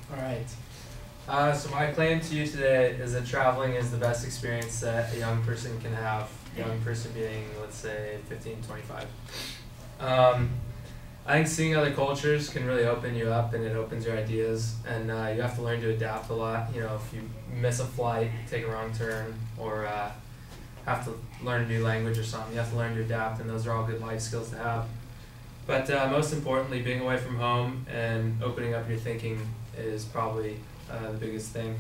All right. So my claim to you today is that traveling is the best experience that a young person can have. Young person being, let's say, 15, 25. I think seeing other cultures can really open you up, and it opens your ideas, and you have to learn to adapt a lot. You know, if you miss a flight, take a wrong turn, or have to learn a new language or something, you have to learn to adapt, and those are all good life skills to have. But most importantly, being away from home and opening up your thinking is probably the biggest thing.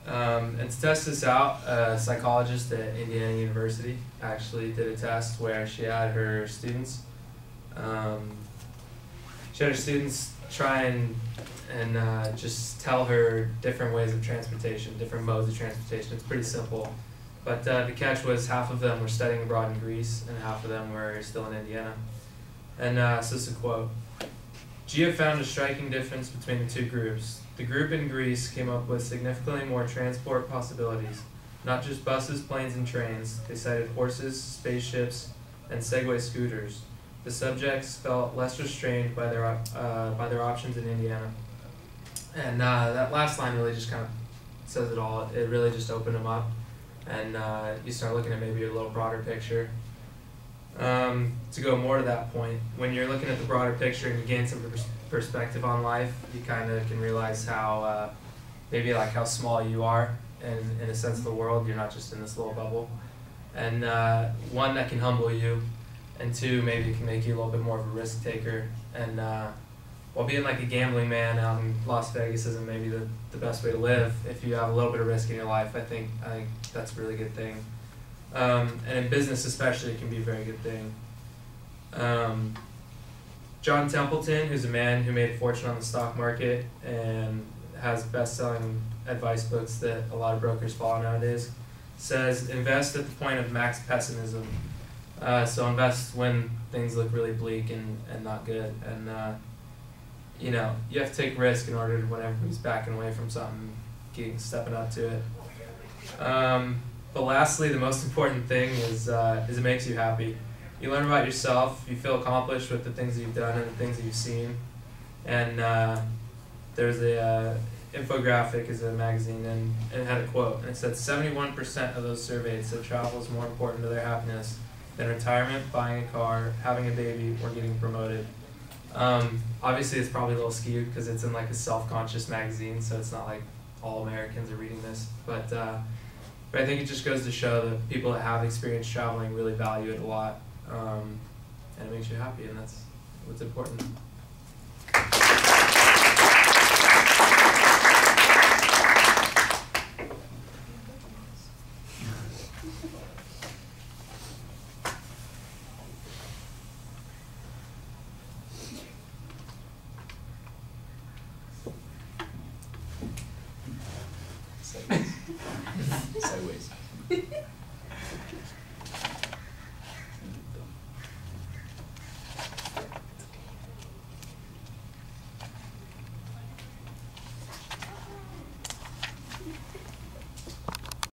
And to test this out, a psychologist at Indiana University actually did a test where she had her students try and just tell her different ways of transportation, different modes of transportation. It's pretty simple. But the catch was half of them were studying abroad in Greece and half of them were still in Indiana. And so this is a quote. Gia found a striking difference between the two groups. The group in Greece came up with significantly more transport possibilities, not just buses, planes, and trains. They cited horses, spaceships, and Segway scooters. The subjects felt less restrained by their options in Indiana. And that last line really just kind of says it all. It really just opened them up, and you start looking at maybe a little broader picture. To go more to that point, when you're looking at the broader picture and you gain some perspective on life, you kind of can realize how maybe like how small you are in a sense of the world. You're not just in this little bubble. And one, that can humble you, and two, maybe it can make you a little bit more of a risk taker. And while being like a gambling man out in Las Vegas isn't maybe the best way to live, if you have a little bit of risk in your life, I think that's a really good thing. And in business especially, it can be a very good thing. John Templeton, who's a man who made a fortune on the stock market and has best-selling advice books that a lot of brokers follow nowadays, says invest at the point of max pessimism. So invest when things look really bleak and not good. And you know, you have to take risk in order to, when everybody's backing away from something, stepping up to it. But lastly, the most important thing is it makes you happy. You learn about yourself, you feel accomplished with the things that you've done and the things that you've seen. And there's a infographic is a magazine, and it had a quote, and it said 71% of those surveyed said travel is more important to their happiness than retirement, buying a car, having a baby, or getting promoted. Obviously it's probably a little skewed because it's in like a self-conscious magazine, so it's not like all Americans are reading this, but I think it just goes to show that people that have experienced traveling really value it a lot, and it makes you happy, and that's what's important. Sideways.